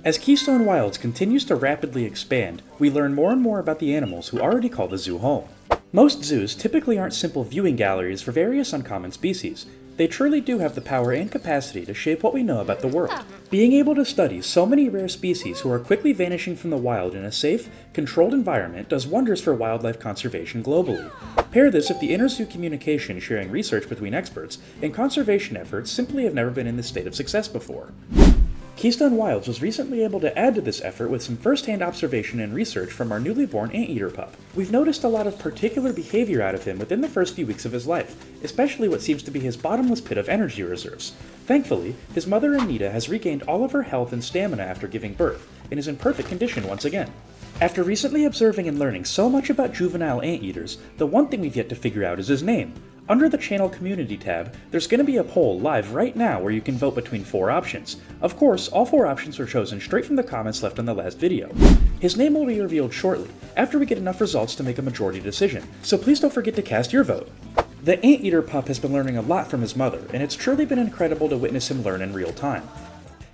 As Keystone Wilds continues to rapidly expand, we learn more and more about the animals who already call the zoo home. Most zoos typically aren't simple viewing galleries for various uncommon species. They truly do have the power and capacity to shape what we know about the world. Being able to study so many rare species who are quickly vanishing from the wild in a safe, controlled environment does wonders for wildlife conservation globally. Pair this with the inter-zoo communication sharing research between experts, and conservation efforts simply have never been in this state of success before. Keystone Wilds was recently able to add to this effort with some first-hand observation and research from our newly born anteater pup. We've noticed a lot of particular behavior out of him within the first few weeks of his life, especially what seems to be his bottomless pit of energy reserves. Thankfully, his mother Anita has regained all of her health and stamina after giving birth, and is in perfect condition once again. After recently observing and learning so much about juvenile anteaters, the one thing we've yet to figure out is his name. Under the channel community tab, there's going to be a poll live right now where you can vote between 4 options. Of course, all 4 options were chosen straight from the comments left on the last video. His name will be revealed shortly, after we get enough results to make a majority decision, so please don't forget to cast your vote. The anteater pup has been learning a lot from his mother, and it's truly been incredible to witness him learn in real time.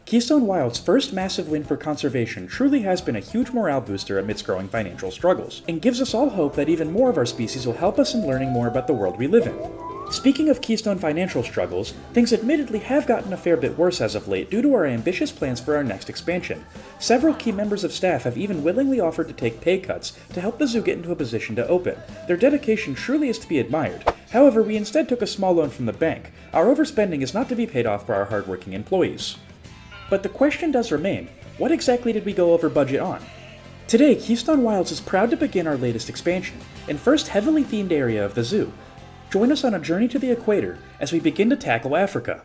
Keystone Wilds' first massive win for conservation truly has been a huge morale booster amidst growing financial struggles, and gives us all hope that even more of our species will help us in learning more about the world we live in. Speaking of Keystone financial struggles, things admittedly have gotten a fair bit worse as of late due to our ambitious plans for our next expansion. Several key members of staff have even willingly offered to take pay cuts to help the zoo get into a position to open. Their dedication truly is to be admired. However, we instead took a small loan from the bank. Our overspending is not to be paid off by our hardworking employees. But the question does remain, what exactly did we go over budget on? Today, Keystone Wilds is proud to begin our latest expansion, and first heavily themed area of the zoo. Join us on a journey to the equator as we begin to tackle Africa.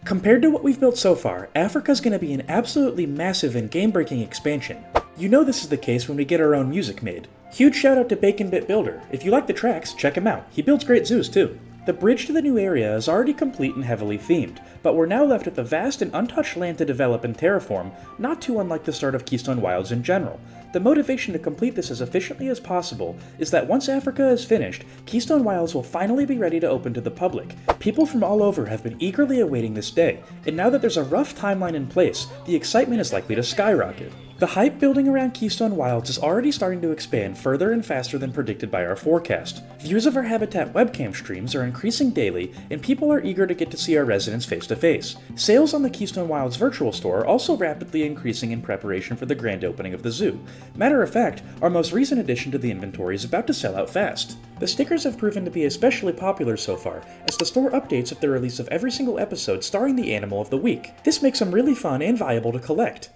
Compared to what we've built so far, Africa's going to be an absolutely massive and game-breaking expansion. You know this is the case when we get our own music made. Huge shout out to Bacon Bit Builder. If you like the tracks, check him out. He builds great zoos too. The bridge to the new area is already complete and heavily themed, but we're now left with the vast and untouched land to develop and terraform, not too unlike the start of Keystone Wilds in general. The motivation to complete this as efficiently as possible is that once Africa is finished, Keystone Wilds will finally be ready to open to the public. People from all over have been eagerly awaiting this day, and now that there's a rough timeline in place, the excitement is likely to skyrocket. The hype building around Keystone Wilds is already starting to expand further and faster than predicted by our forecast. Views of our habitat webcam streams are increasing daily, and people are eager to get to see our residents face to face. Sales on the Keystone Wilds virtual store are also rapidly increasing in preparation for the grand opening of the zoo. Matter of fact, our most recent addition to the inventory is about to sell out fast. The stickers have proven to be especially popular so far, as the store updates with the release of every single episode starring the animal of the week. This makes them really fun and viable to collect.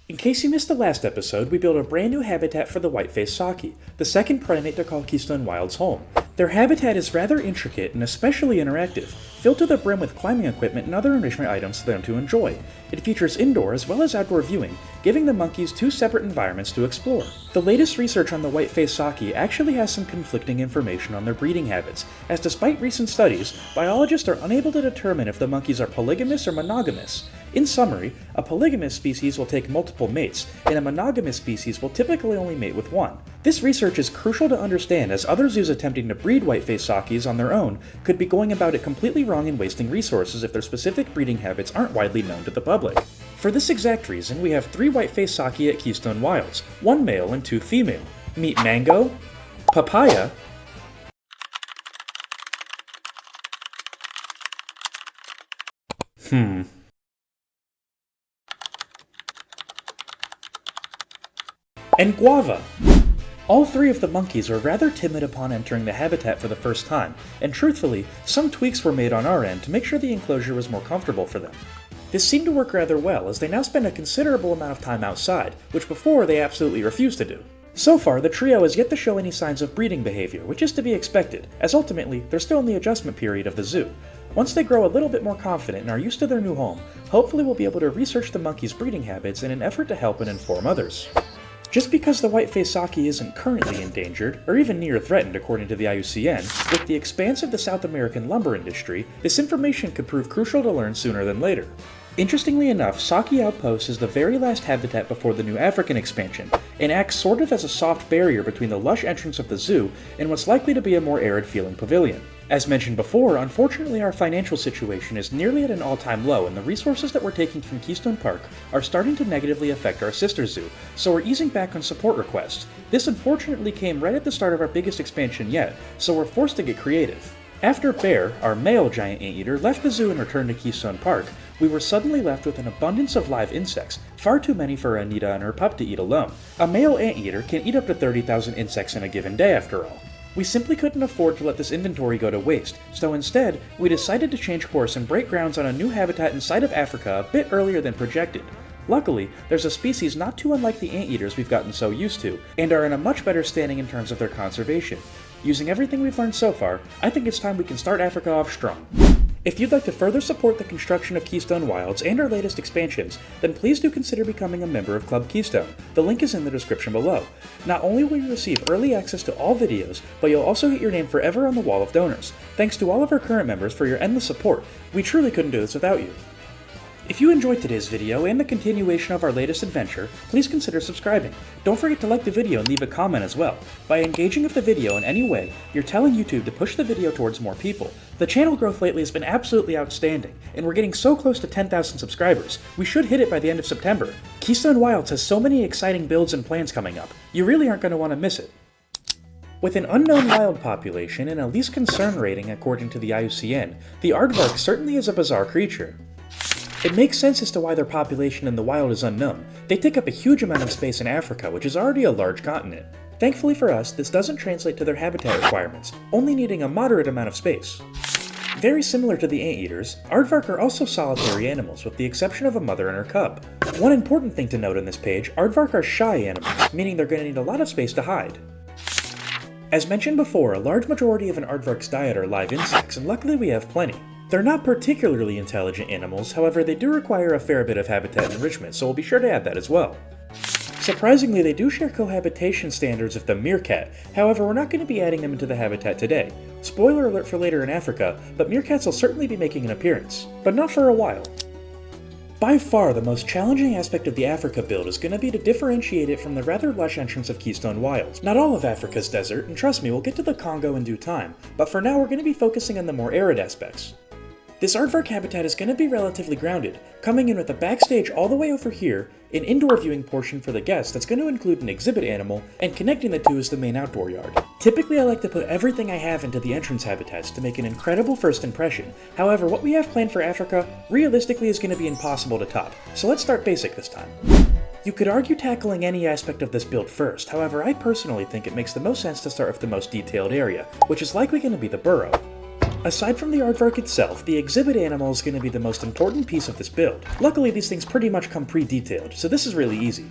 In case you missed the last episode, we built a brand new habitat for the white-faced Saki, the second primate to call Keystone Wilds home. Their habitat is rather intricate and especially interactive, filled to the brim with climbing equipment and other enrichment items for them to enjoy. It features indoor as well as outdoor viewing, giving the monkeys 2 separate environments to explore. The latest research on the white-faced Saki actually has some conflicting information on their breeding habits, as despite recent studies, biologists are unable to determine if the monkeys are polygamous or monogamous. In summary, a polygamous species will take multiple mates, and a monogamous species will typically only mate with one. This research is crucial to understand, as other zoos attempting to breed white-faced Sakis on their own could be going about it completely wrong and wasting resources if their specific breeding habits aren't widely known to the public. For this exact reason, we have 3 white-faced Saki at Keystone Wilds, 1 male and 2 female. Meet Mango, Papaya, and Guava. All 3 of the monkeys were rather timid upon entering the habitat for the first time, and truthfully, some tweaks were made on our end to make sure the enclosure was more comfortable for them. This seemed to work rather well, as they now spend a considerable amount of time outside, which before they absolutely refused to do. So far, the trio has yet to show any signs of breeding behavior, which is to be expected, as ultimately, they're still in the adjustment period of the zoo. Once they grow a little bit more confident and are used to their new home, hopefully we'll be able to research the monkeys' breeding habits in an effort to help and inform others. Just because the white-faced Saki isn't currently endangered, or even near threatened according to the IUCN, with the expanse of the South American lumber industry, this information could prove crucial to learn sooner than later. Interestingly enough, Saki Outpost is the very last habitat before the new African expansion, and acts sort of as a soft barrier between the lush entrance of the zoo and what's likely to be a more arid-feeling pavilion. As mentioned before, unfortunately our financial situation is nearly at an all-time low and the resources that we're taking from Keystone Park are starting to negatively affect our sister zoo, so we're easing back on support requests. This unfortunately came right at the start of our biggest expansion yet, so we're forced to get creative. After Bear, our male giant anteater, left the zoo and returned to Keystone Park, we were suddenly left with an abundance of live insects, far too many for Anita and her pup to eat alone. A male anteater can eat up to 30,000 insects in a given day after all. We simply couldn't afford to let this inventory go to waste, so instead, we decided to change course and break grounds on a new habitat inside of Africa a bit earlier than projected. Luckily, there's a species not too unlike the anteaters we've gotten so used to, and are in a much better standing in terms of their conservation. Using everything we've learned so far, I think it's time we can start Africa off strong. If you'd like to further support the construction of Keystone Wilds and our latest expansions, then please do consider becoming a member of Club Keystone. The link is in the description below. Not only will you receive early access to all videos, but you'll also get your name forever on the wall of donors. Thanks to all of our current members for your endless support. We truly couldn't do this without you. If you enjoyed today's video and the continuation of our latest adventure, please consider subscribing. Don't forget to like the video and leave a comment as well. By engaging with the video in any way, you're telling YouTube to push the video towards more people. The channel growth lately has been absolutely outstanding, and we're getting so close to 10,000 subscribers. We should hit it by the end of September. Keystone Wilds has so many exciting builds and plans coming up. You really aren't going to want to miss it. With an unknown wild population and a least concern rating according to the IUCN, the Aardvark certainly is a bizarre creature. It makes sense as to why their population in the wild is unknown. They take up a huge amount of space in Africa, which is already a large continent. Thankfully for us, this doesn't translate to their habitat requirements, only needing a moderate amount of space. Very similar to the anteaters, Aardvark are also solitary animals, with the exception of a mother and her cub. One important thing to note on this page, Aardvark are shy animals, meaning they're going to need a lot of space to hide. As mentioned before, a large majority of an Aardvark's diet are live insects, and luckily we have plenty. They're not particularly intelligent animals, however they do require a fair bit of habitat enrichment, so we'll be sure to add that as well. Surprisingly, they do share cohabitation standards with the meerkat, however we're not going to be adding them into the habitat today. Spoiler alert for later in Africa, but meerkats will certainly be making an appearance, but not for a while. By far, the most challenging aspect of the Africa build is going to be to differentiate it from the rather lush entrance of Keystone Wilds. Not all of Africa's desert, and trust me, we'll get to the Congo in due time, but for now we're going to be focusing on the more arid aspects. This aardvark habitat is going to be relatively grounded, coming in with a backstage all the way over here, an indoor viewing portion for the guests that's going to include an exhibit animal, and connecting the two is the main outdoor yard. Typically I like to put everything I have into the entrance habitats to make an incredible first impression, however what we have planned for Africa realistically is going to be impossible to top, so let's start basic this time. You could argue tackling any aspect of this build first, however I personally think it makes the most sense to start with the most detailed area, which is likely going to be the burrow. Aside from the aardvark itself, the exhibit animal is going to be the most important piece of this build. Luckily these things pretty much come pre-detailed, so this is really easy.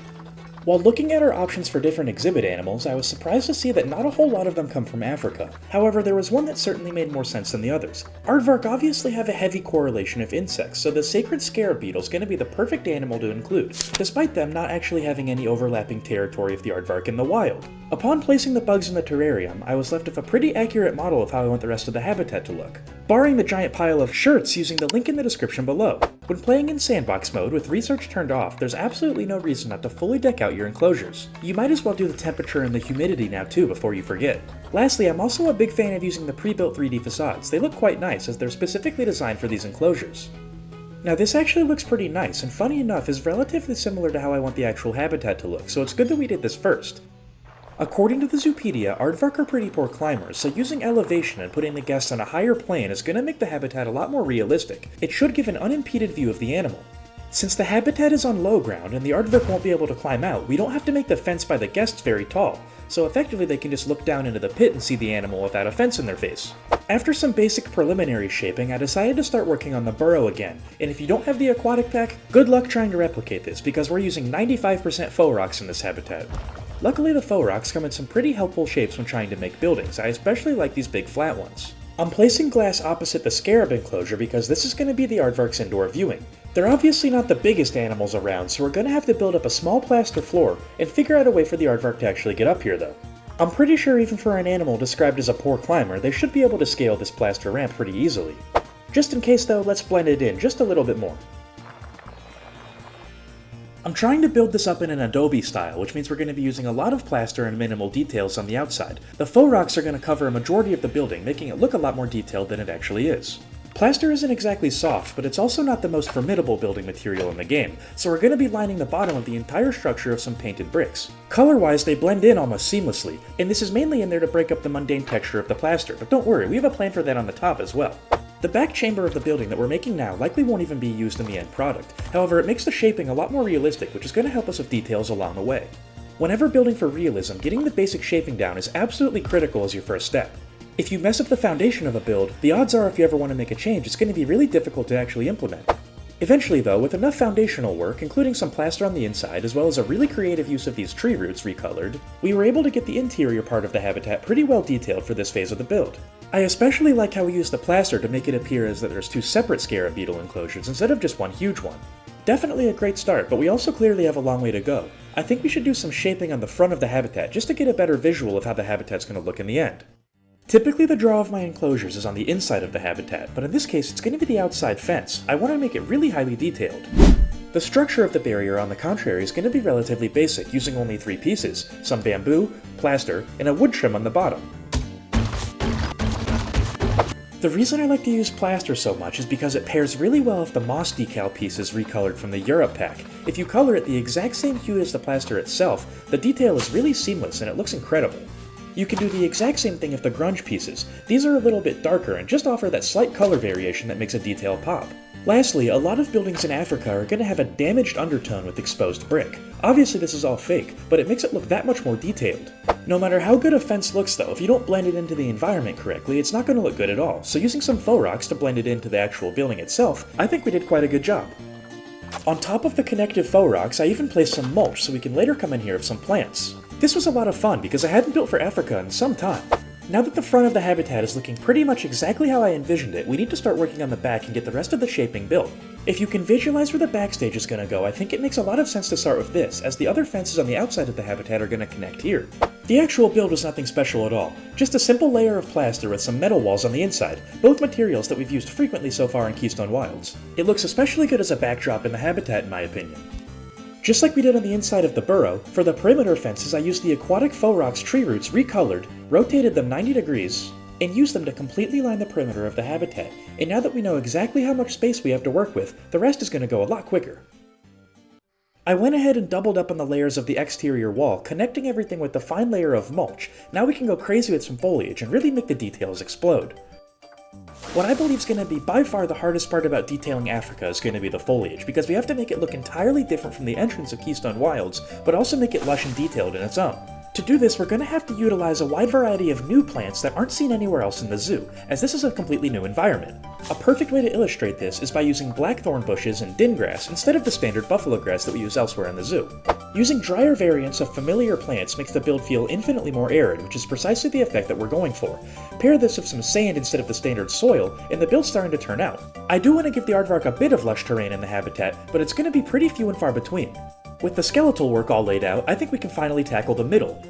While looking at our options for different exhibit animals, I was surprised to see that not a whole lot of them come from Africa. However, there was one that certainly made more sense than the others. Aardvark obviously have a heavy correlation of insects, so the sacred scarab beetle is going to be the perfect animal to include, despite them not actually having any overlapping territory of the aardvark in the wild. Upon placing the bugs in the terrarium, I was left with a pretty accurate model of how I want the rest of the habitat to look, barring the giant pile of shirts using the link in the description below. When playing in sandbox mode with research turned off, there's absolutely no reason not to fully deck out your enclosures. You might as well do the temperature and the humidity now too before you forget. Lastly, I'm also a big fan of using the pre-built 3D facades. They look quite nice as they're specifically designed for these enclosures. Now this actually looks pretty nice, and funny enough is relatively similar to how I want the actual habitat to look, so it's good that we did this first. According to the Zoopedia, aardvark are pretty poor climbers, so using elevation and putting the guests on a higher plane is going to make the habitat a lot more realistic. It should give an unimpeded view of the animal. Since the habitat is on low ground and the aardvark won't be able to climb out, we don't have to make the fence by the guests very tall, so effectively they can just look down into the pit and see the animal without a fence in their face. After some basic preliminary shaping, I decided to start working on the burrow again, and if you don't have the aquatic pack, good luck trying to replicate this because we're using 95% faux rocks in this habitat. Luckily the faux rocks come in some pretty helpful shapes when trying to make buildings. I especially like these big flat ones. I'm placing glass opposite the scarab enclosure because this is going to be the aardvark's indoor viewing. They're obviously not the biggest animals around, so we're going to have to build up a small plaster floor and figure out a way for the aardvark to actually get up here though. I'm pretty sure even for an animal described as a poor climber, they should be able to scale this plaster ramp pretty easily. Just in case though, let's blend it in just a little bit more. I'm trying to build this up in an Adobe style, which means we're going to be using a lot of plaster and minimal details on the outside. The faux rocks are going to cover a majority of the building, making it look a lot more detailed than it actually is. Plaster isn't exactly soft, but it's also not the most formidable building material in the game, so we're going to be lining the bottom of the entire structure of some painted bricks. Color-wise, they blend in almost seamlessly, and this is mainly in there to break up the mundane texture of the plaster, but don't worry, we have a plan for that on the top as well. The back chamber of the building that we're making now likely won't even be used in the end product. However, it makes the shaping a lot more realistic, which is going to help us with details along the way. Whenever building for realism, getting the basic shaping down is absolutely critical as your first step. If you mess up the foundation of a build, the odds are if you ever want to make a change, it's going to be really difficult to actually implement. Eventually though, with enough foundational work, including some plaster on the inside, as well as a really creative use of these tree roots recolored, we were able to get the interior part of the habitat pretty well detailed for this phase of the build. I especially like how we used the plaster to make it appear as that there's two separate scarab beetle enclosures instead of just one huge one. Definitely a great start, but we also clearly have a long way to go. I think we should do some shaping on the front of the habitat just to get a better visual of how the habitat's going to look in the end. Typically the draw of my enclosures is on the inside of the habitat, but in this case it's going to be the outside fence. I want to make it really highly detailed. The structure of the barrier, on the contrary, is going to be relatively basic, using only 3 pieces, some bamboo, plaster, and a wood trim on the bottom. The reason I like to use plaster so much is because it pairs really well with the moss decal pieces recolored from the Europe pack. If you color it the exact same hue as the plaster itself, the detail is really seamless and it looks incredible. You can do the exact same thing with the grunge pieces. These are a little bit darker and just offer that slight color variation that makes a detail pop. Lastly, a lot of buildings in Africa are going to have a damaged undertone with exposed brick. Obviously this is all fake, but it makes it look that much more detailed. No matter how good a fence looks though, if you don't blend it into the environment correctly, it's not going to look good at all, so using some faux rocks to blend it into the actual building itself, I think we did quite a good job. On top of the connective faux rocks, I even placed some mulch so we can later come in here with some plants. This was a lot of fun because I hadn't built for Africa in some time. Now that the front of the habitat is looking pretty much exactly how I envisioned it, we need to start working on the back and get the rest of the shaping built. If you can visualize where the backstage is going to go, I think it makes a lot of sense to start with this, as the other fences on the outside of the habitat are going to connect here. The actual build was nothing special at all, just a simple layer of plaster with some metal walls on the inside, both materials that we've used frequently so far in Keystone Wilds. It looks especially good as a backdrop in the habitat in my opinion. Just like we did on the inside of the burrow, for the perimeter fences I used the aquatic faux rocks tree roots recolored, rotated them 90 degrees, and used them to completely line the perimeter of the habitat. And now that we know exactly how much space we have to work with, the rest is going to go a lot quicker. I went ahead and doubled up on the layers of the exterior wall, connecting everything with the fine layer of mulch. Now we can go crazy with some foliage and really make the details explode. What I believe is going to be by far the hardest part about detailing Africa is going to be the foliage, because we have to make it look entirely different from the entrance of Keystone Wilds, but also make it lush and detailed in its own. To do this, we're going to have to utilize a wide variety of new plants that aren't seen anywhere else in the zoo, as this is a completely new environment. A perfect way to illustrate this is by using blackthorn bushes and din grass instead of the standard buffalo grass that we use elsewhere in the zoo. Using drier variants of familiar plants makes the build feel infinitely more arid, which is precisely the effect that we're going for. Pair this with some sand instead of the standard soil, and the build's starting to turn out. I do want to give the aardvark a bit of lush terrain in the habitat, but it's going to be pretty few and far between. With the skeletal work all laid out, I think we can finally tackle the middle.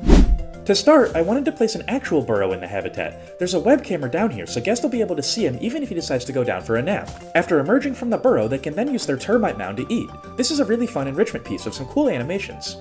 To start, I wanted to place an actual burrow in the habitat. There's a web camera down here, so guests will be able to see him even if he decides to go down for a nap. After emerging from the burrow, they can then use their termite mound to eat. This is a really fun enrichment piece with some cool animations.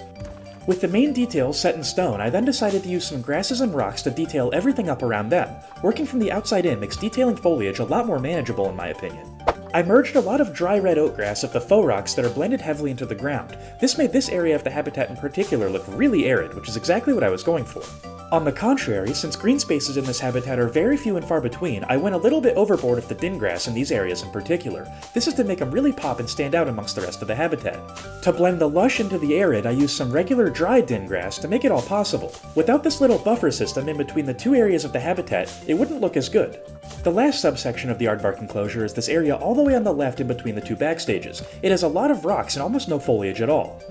With the main details set in stone, I then decided to use some grasses and rocks to detail everything up around them. Working from the outside in makes detailing foliage a lot more manageable in my opinion. I merged a lot of dry red oak grass with the faux rocks that are blended heavily into the ground. This made this area of the habitat in particular look really arid, which is exactly what I was going for. On the contrary, since green spaces in this habitat are very few and far between, I went a little bit overboard with the din grass in these areas in particular. This is to make them really pop and stand out amongst the rest of the habitat. To blend the lush into the arid, I used some regular dry din grass to make it all possible. Without this little buffer system in between the two areas of the habitat, it wouldn't look as good. The last subsection of the aardvark enclosure is this area all the way on the left in between the two backstages. It has a lot of rocks and almost no foliage at all.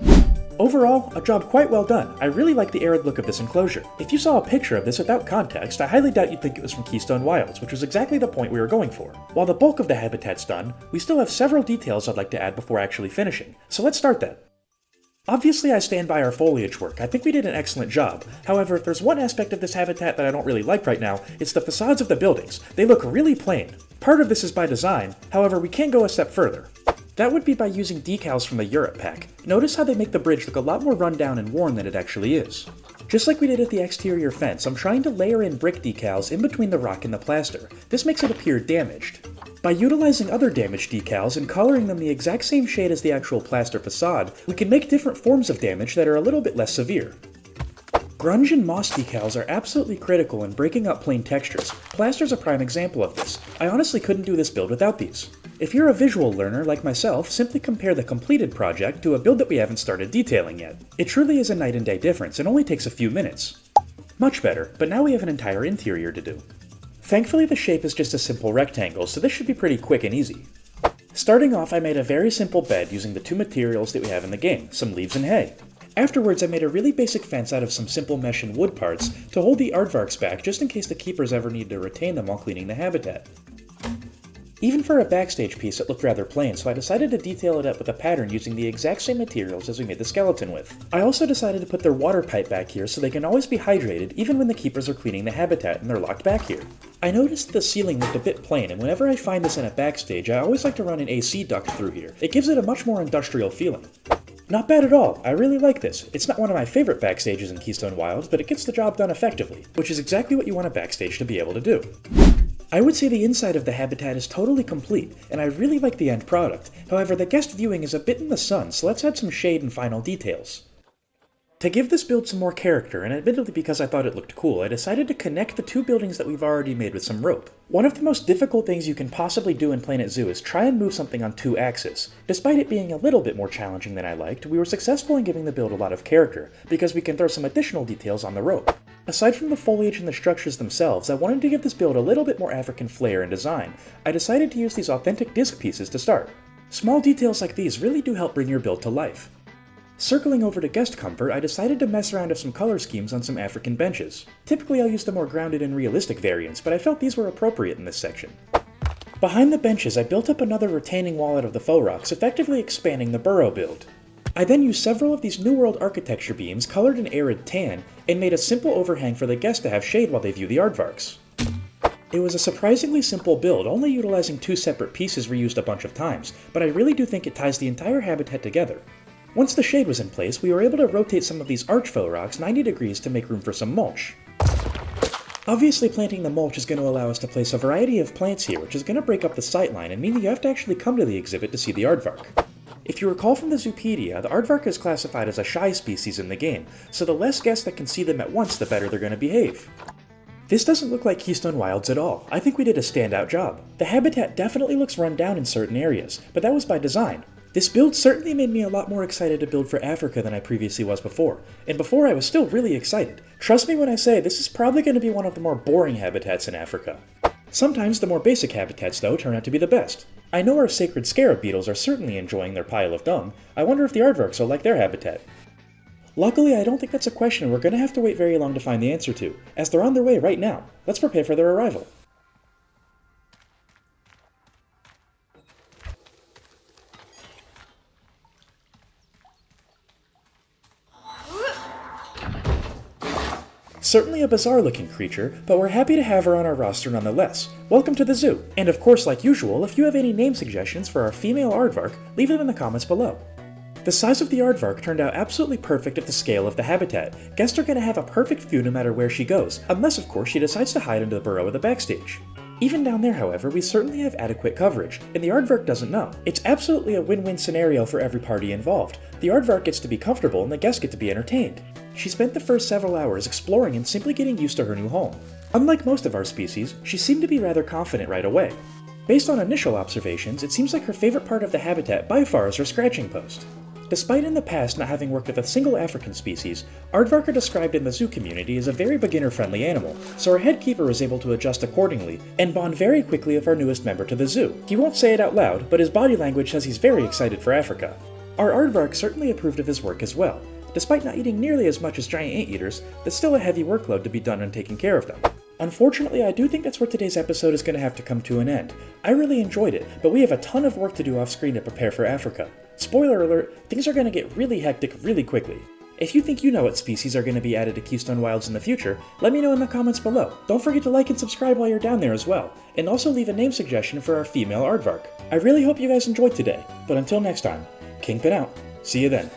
Overall, a job quite well done. I really like the arid look of this enclosure. If you saw a picture of this without context, I highly doubt you'd think it was from Keystone Wilds, which was exactly the point we were going for. While the bulk of the habitat's done, we still have several details I'd like to add before actually finishing, so let's start then. Obviously I stand by our foliage work. I think we did an excellent job. However, if there's one aspect of this habitat that I don't really like right now, it's the facades of the buildings. They look really plain. Part of this is by design, however we can go a step further. That would be by using decals from the Europe pack. Notice how they make the bridge look a lot more run down and worn than it actually is. Just like we did at the exterior fence, I'm trying to layer in brick decals in between the rock and the plaster. This makes it appear damaged. By utilizing other damaged decals and coloring them the exact same shade as the actual plaster facade, we can make different forms of damage that are a little bit less severe. Grunge and moss decals are absolutely critical in breaking up plain textures. Plaster's a prime example of this. I honestly couldn't do this build without these. If you're a visual learner like myself, simply compare the completed project to a build that we haven't started detailing yet. It truly is a night and day difference and only takes a few minutes. Much better, but now we have an entire interior to do. Thankfully the shape is just a simple rectangle, so this should be pretty quick and easy. Starting off, I made a very simple bed using the two materials that we have in the game, some leaves and hay. Afterwards, I made a really basic fence out of some simple mesh and wood parts to hold the aardvarks back just in case the keepers ever need to retain them while cleaning the habitat. Even for a backstage piece, it looked rather plain, so I decided to detail it up with a pattern using the exact same materials as we made the skeleton with. I also decided to put their water pipe back here so they can always be hydrated even when the keepers are cleaning the habitat and they're locked back here. I noticed the ceiling looked a bit plain, and whenever I find this in a backstage, I always like to run an AC duct through here. It gives it a much more industrial feeling. Not bad at all, I really like this. It's not one of my favorite backstages in Keystone Wilds, but it gets the job done effectively, which is exactly what you want a backstage to be able to do. I would say the inside of the habitat is totally complete, and I really like the end product. However, the guest viewing is a bit in the sun, so let's add some shade and final details. To give this build some more character, and admittedly because I thought it looked cool, I decided to connect the two buildings that we've already made with some rope. One of the most difficult things you can possibly do in Planet Zoo is try and move something on two axes. Despite it being a little bit more challenging than I liked, we were successful in giving the build a lot of character, because we can throw some additional details on the rope. Aside from the foliage and the structures themselves, I wanted to give this build a little bit more African flair and design. I decided to use these authentic disc pieces to start. Small details like these really do help bring your build to life. Circling over to guest comfort, I decided to mess around with some color schemes on some African benches. Typically I'll use the more grounded and realistic variants, but I felt these were appropriate in this section. Behind the benches, I built up another retaining wall out of the faux rocks, effectively expanding the burrow build. I then used several of these New World architecture beams colored in arid tan, and made a simple overhang for the guests to have shade while they view the aardvarks. It was a surprisingly simple build, only utilizing two separate pieces reused a bunch of times, but I really do think it ties the entire habitat together. Once the shade was in place, we were able to rotate some of these arch faux rocks 90 degrees to make room for some mulch. Obviously planting the mulch is going to allow us to place a variety of plants here, which is going to break up the sightline and mean that you have to actually come to the exhibit to see the aardvark. If you recall from the Zoopedia, the aardvark is classified as a shy species in the game, so the less guests that can see them at once, the better they're going to behave. This doesn't look like Keystone Wilds at all. I think we did a standout job. The habitat definitely looks run down in certain areas, but that was by design. This build certainly made me a lot more excited to build for Africa than I previously was before, and before I was still really excited. Trust me when I say this is probably going to be one of the more boring habitats in Africa. Sometimes the more basic habitats, though, turn out to be the best. I know our sacred scarab beetles are certainly enjoying their pile of dung. I wonder if the aardvarks will like their habitat. Luckily, I don't think that's a question we're going to have to wait very long to find the answer to, as they're on their way right now. Let's prepare for their arrival. Certainly a bizarre-looking creature, but we're happy to have her on our roster nonetheless. Welcome to the zoo! And of course, like usual, if you have any name suggestions for our female aardvark, leave them in the comments below. The size of the aardvark turned out absolutely perfect at the scale of the habitat. Guests are going to have a perfect view no matter where she goes, unless of course she decides to hide into the burrow of the backstage. Even down there, however, we certainly have adequate coverage, and the aardvark doesn't know. It's absolutely a win-win scenario for every party involved. The aardvark gets to be comfortable and the guests get to be entertained. She spent the first several hours exploring and simply getting used to her new home. Unlike most of our species, she seemed to be rather confident right away. Based on initial observations, it seems like her favorite part of the habitat by far is her scratching post. Despite in the past not having worked with a single African species, aardvark are described in the zoo community as a very beginner-friendly animal, so our head keeper was able to adjust accordingly and bond very quickly with our newest member to the zoo. He won't say it out loud, but his body language says he's very excited for Africa. Our aardvark certainly approved of his work as well. Despite not eating nearly as much as giant anteaters, that's still a heavy workload to be done on taking care of them. Unfortunately, I do think that's where today's episode is going to have to come to an end. I really enjoyed it, but we have a ton of work to do off screen to prepare for Africa. Spoiler alert, things are going to get really hectic really quickly. If you think you know what species are going to be added to Keystone Wilds in the future, let me know in the comments below. Don't forget to like and subscribe while you're down there as well, and also leave a name suggestion for our female aardvark. I really hope you guys enjoyed today, but until next time, Kingpin out. See you then.